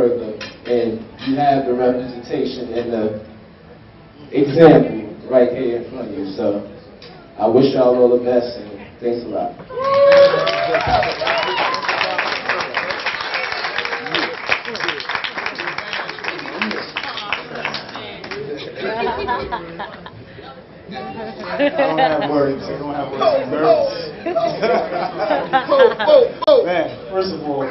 further, and you have the representation and the example right here in front of you. So I wish y'all all the best, and thanks a lot. I don't have words. I don't have words. I'm nervous. Man, first of all,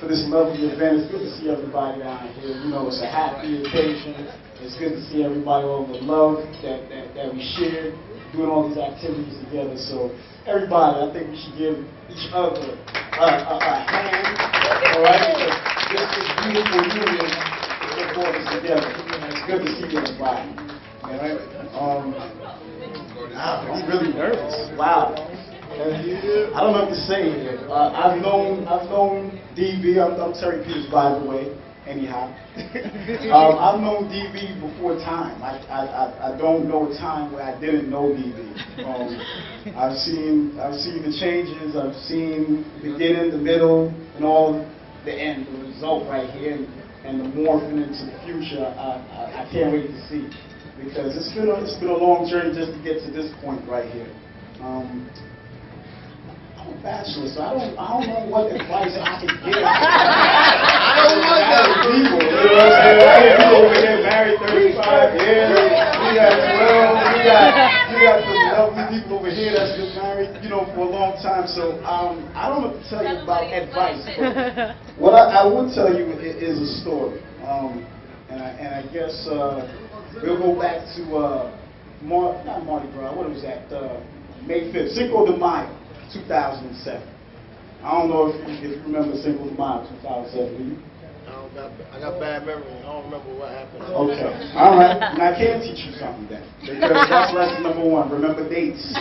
for this lovely event, it's good to see everybody down here. You know, it's a happy occasion. It's good to see everybody, all the love that we shared, doing all these activities together. So, everybody, I think we should give each other a hand, all right? This beautiful union that brought us together. It's good to see everybody. All right? I'm really nervous. Wow. I don't know what to say here. I've known DB. I'm Terry Peters, by the way. Anyhow, I've known DB before time. I don't know a time where I didn't know DB. I've seen the changes. I've seen the beginning, the middle, and all the end. The result right here, and the morphing into the future. I can't wait to see. Because it's been a long journey just to get to this point right here. I'm a bachelor, so I don't know what advice I can give. I don't want that people. You know what I'm saying? I hear people over here married 35 years. We got 12. We got some lovely people over here that's been married, you know, for a long time. So I don't know what to tell you about advice. But what I would tell you is a story. And I guess. We'll go back to, not Mardi Gras, what was that, May 5th, Cinco de Mayo, 2007. I don't know if you remember Cinco de Mayo, 2007, do you? I got bad memory. I don't remember what happened. Okay, all right. And I can teach you something then, because that's lesson number 1, remember dates.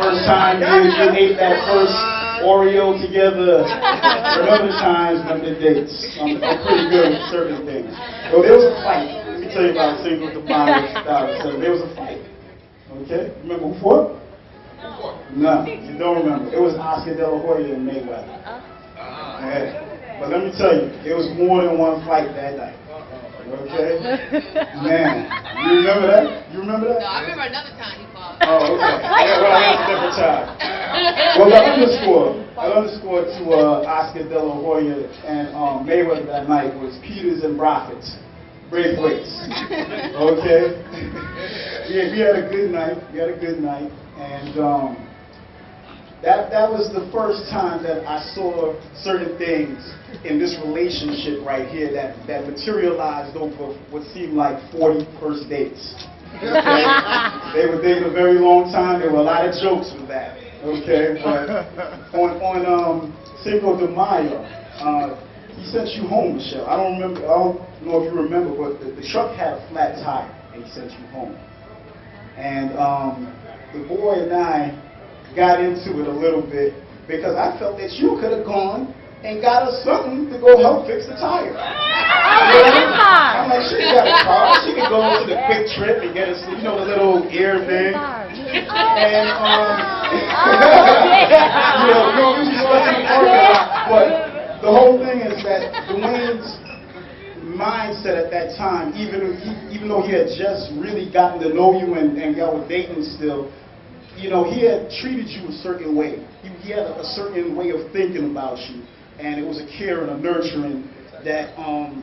First time you ate that first Oreo together. Remember the times, remember the dates. I'm pretty good with certain things. So there was a fight. Let me tell you about Cinco de Mayo 2007. There was a fight. Okay? Remember who fought? No, you don't remember. It was Oscar De La Hoya and Mayweather. Yeah. But let me tell you, there was more than one fight that night. Okay? Man, you remember that? You remember that? No, I remember another time he fought. Oh, okay. Yeah, well, that's a different time. Well, the underscore to Oscar De La Hoya and Mayweather that night was Peters and Braithwaite. Okay? Yeah, we had a good night. And that was the first time that I saw certain things in this relationship right here that materialized over what seemed like 40 first dates. Okay? They were dating a very long time. There were a lot of jokes with that. Okay, but on Cinco de Mayo, he sent you home, Michelle. I don't know if you remember, but the truck had a flat tire, and he sent you home. And the boy and I got into it a little bit because I felt that you could have gone and got us something to go help fix the tire. I'm like, she got a car. She could go to the Quick Trip and get us, you know, the little ear thing. And but the whole thing is that Dwayne's mindset at that time, even though he had just really gotten to know you and y'all were dating still, you know, he had treated you a certain way. He had a certain way of thinking about you, and it was a care and a nurturing that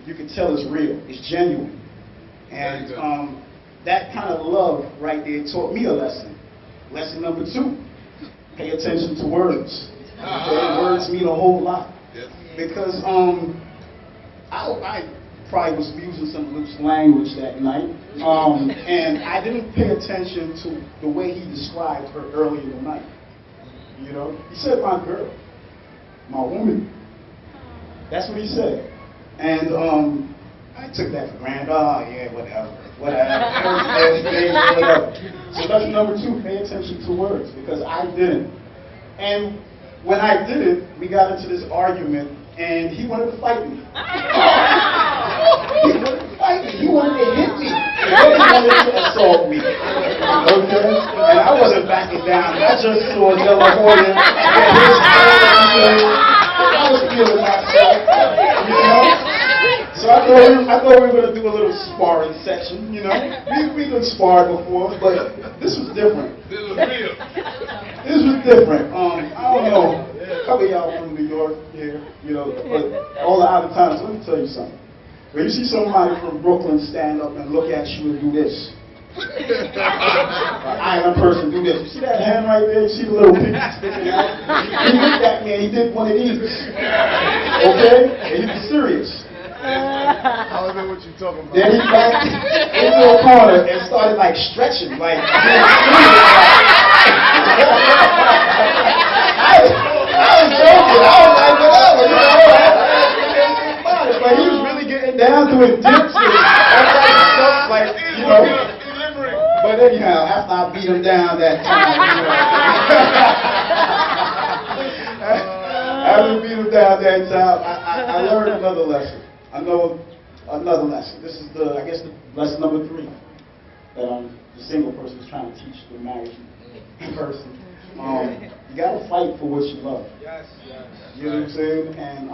you could tell is real, it's genuine. And that kind of love right there taught me a lesson. Lesson number 2, pay attention to words. Okay? Words mean a whole lot. Because I probably was using some loose language that night, and I didn't pay attention to the way he described her earlier in the night. You know, he said, "My girl, my woman." That's what he said, and I took that for granted. Oh yeah, whatever. So lesson number 2: pay attention to words, because I didn't. And when I did it, we got into this argument, and he wanted to fight me. He wanted to fight me. He wanted to hit me. He wanted to assault me. Okay? And I wasn't backing down. I just saw De La Hoya and his friends. I was feeling myself, you know? So I thought we were going to do a little sparring section, you know? We done sparred before, but this was different. This was real. This was different. I don't know. A couple of y'all from New York here, you know, but all the out of towners, let me tell you something. When you see somebody from Brooklyn stand up and look at you and do this, I am a person do this. You see that hand right there? You see the little pinky sticking out? He looked at me and he did one of these. Okay? And he was serious. I don't know what you're talking about. Then he backed into a corner and started like stretching, like I was joking. I was like, whatever, you know. But he was really getting down to his dips and all that stuff, like, you know. But anyhow, after I beat him down that time, you know. After I beat him down that time, I learned another lesson. I know another lesson. This is I guess the lesson number 3 that the single person is trying to teach the married person. You gotta fight for what you love. Yes, yes. You know what I'm saying? And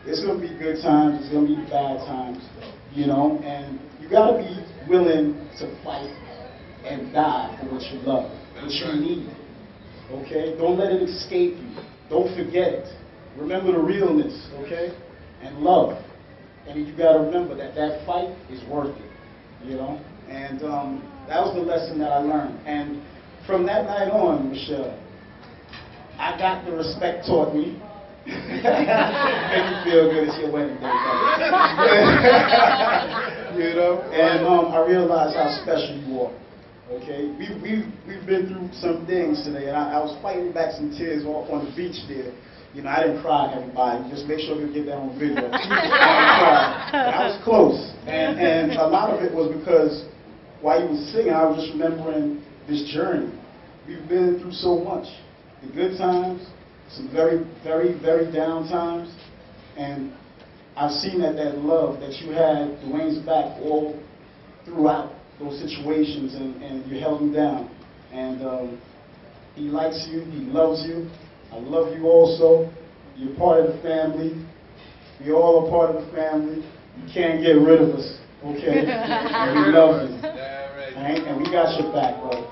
it's gonna be good times, it's gonna be bad times, you know, and you gotta be willing to fight and die for what you love, what you need. Okay? Don't let it escape you. Don't forget it. Remember the realness, okay? And love. And you got to remember that fight is worth it, you know? And that was the lesson that I learned. And from that night on, Michelle, I got the respect taught me. Make you feel good, it's your wedding day, you know? And I realized how special you are, okay? We've been through some things today, and I was fighting back some tears off on the beach there. You know, I didn't cry, everybody. Just make sure you get that on video. I didn't cry, but I was close. And a lot of it was because while you were singing, I was just remembering this journey. We've been through so much. The good times, some very, very, very down times. And I've seen that love that you had Dwayne's back all throughout those situations, and you held him down. And he likes you, he loves you. I love you also. You're part of the family. We all are part of the family. You can't get rid of us, okay? And we love you. Right? And we got your back, brother.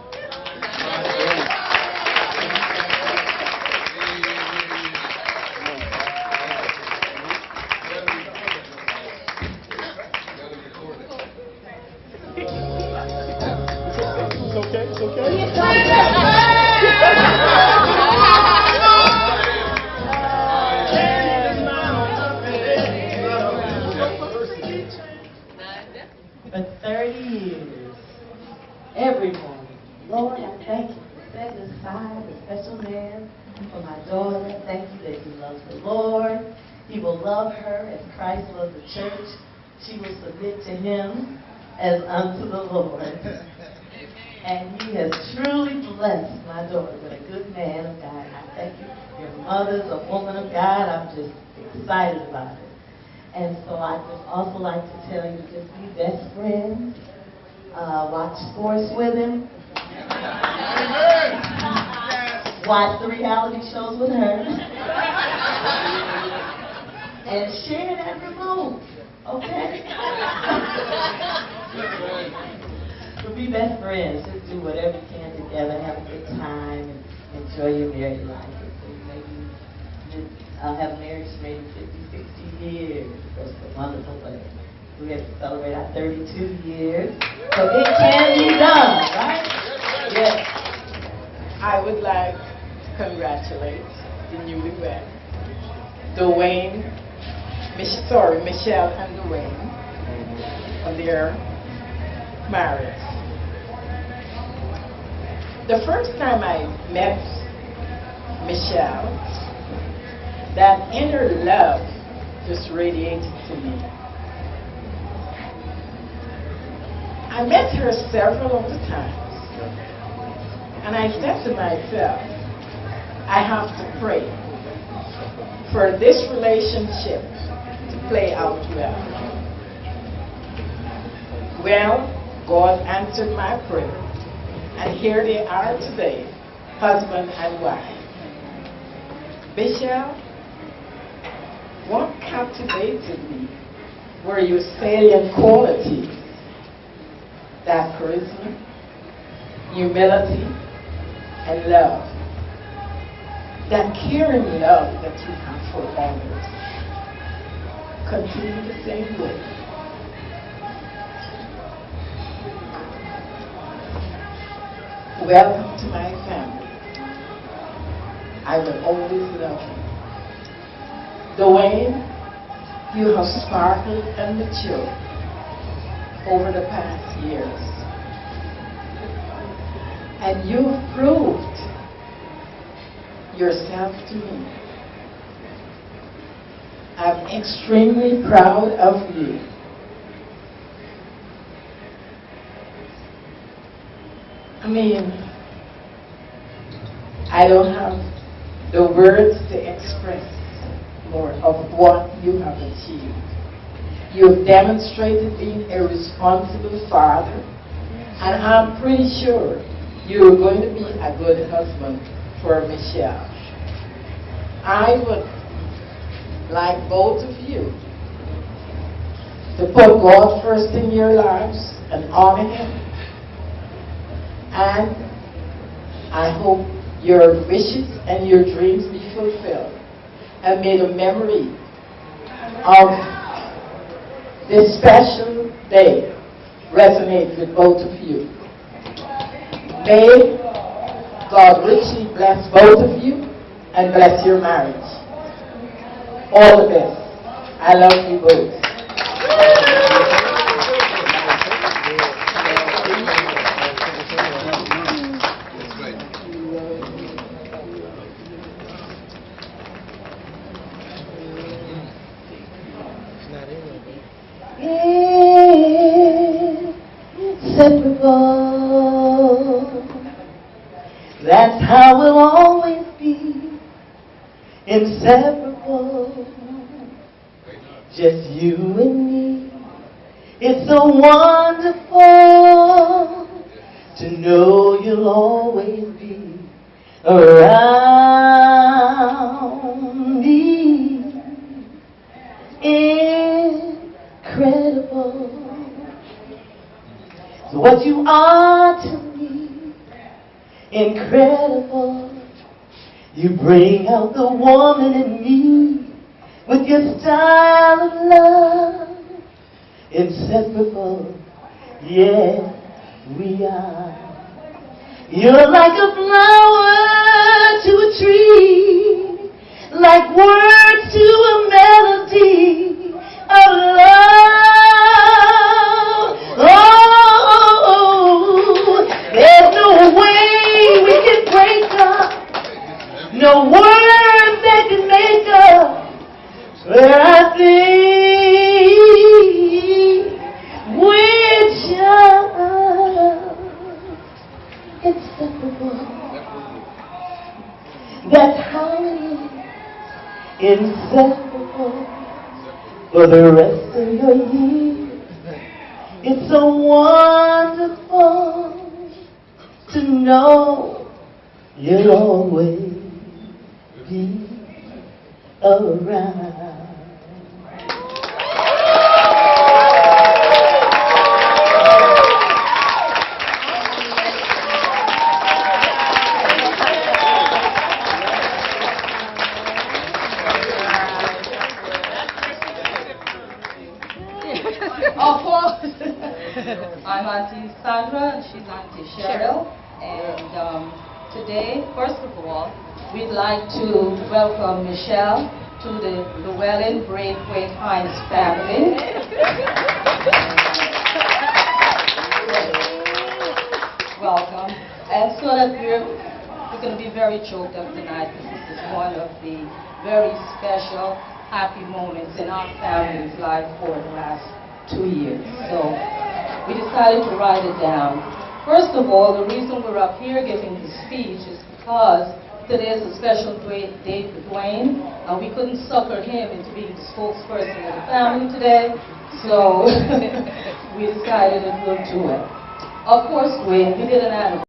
It's okay, it's okay. For 30 years, every morning, Lord, I thank you for setting aside a special man for my daughter. Thank you that he loves the Lord. He will love her as Christ loved the church. She will submit to him as unto the Lord. And he has truly blessed my daughter with a good man of God. I thank you. Your mother's a woman of God. I'm just excited about it. And so I just also like to tell you, just be best friends. Watch sports with him. Watch the reality shows with her. And share that remote, okay? So be best friends. Just do whatever you can together. Have a good time and enjoy your married life. Have marriage maybe 50, 60 years. That's a wonderful thing. We have to celebrate our 32 years. So it can be done, right? Yes. I would like to congratulate the newlywed, Michelle and Dwayne, on their marriage. The first time I met Michelle, that inner love just radiated to me. I met her several of the times, and I said to myself, I have to pray for this relationship to play out well. Well, God answered my prayer, and here they are today, husband and wife. Michelle, what captivated me were your salient qualities, that charisma, humility, and love. That caring love that you have for others. Continue the same way. Welcome to my family. I will always love you. Dwayne, you have sparkled and matured over the past years. And you've proved yourself to me. I'm extremely proud of you. I mean, I don't have the words to express more of what you have achieved. You've demonstrated being a responsible father, and I'm pretty sure you're going to be a good husband for Michelle. I would like both of you to put God first in your lives and honor Him. And I hope your wishes and your dreams be fulfilled. And may the memory of this special day resonate with both of you. May God richly bless both of you and bless your marriage. All the best. I love you both. Inseparable. That's how we'll always be. Inseparable. Just you and me. It's so wonderful to know you'll always be around me. Incredible. So what you are to me, incredible. You bring out the woman in me with your style of love. Inseparable, yeah, we are. You're like a flower to a tree, like words to a melody of love. Oh, there's no way we can break up, no words that can make up. Where I think we're just inseparable. That's how it is, inseparable for the rest of your years. It's so wonderful to know you'll always be around. I'm Auntie Sandra and she's Auntie Cheryl. And today, first of all, we'd like to welcome Michelle to the Llewellyn Braithwaite Hines family. Welcome. And so that we're going to be very choked up tonight because this is one of the very special, happy moments in our family's life for the last 2 years. So we decided to write it down. First of all, the reason we're up here giving this speech is because today is a special great day for Dwayne, and we couldn't sucker him into being the spokesperson of the family today, so we decided that we'll do it. Of course, Dwayne, we did an anniversary.